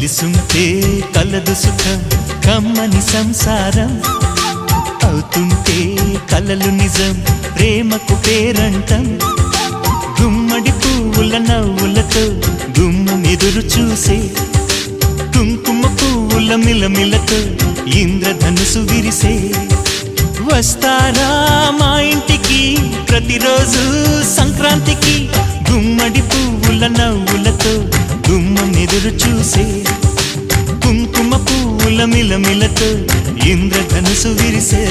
కలిసుంటే కలదు సుఖం కమ్మని సంసారం అవుతుంటే కలలు నిజం ప్రేమకు పేరంటం గుమ్మడి పువ్వుల నవ్వులతో గుమ్మమెదురు చూసే కుంకుమ పువ్వుల మిలమిలతో ఇంద్రధనుసు విరిసే వస్తారా మా ఇంటికి ప్రతిరోజు సంక్రాంతికి గుమ్మడి పువ్వుల నవ్వులతో గుమ్మమెదురు చూసే కుంకుమ పువ్వుల మిలమిలతో ఇంద్రధనుసు విరిసే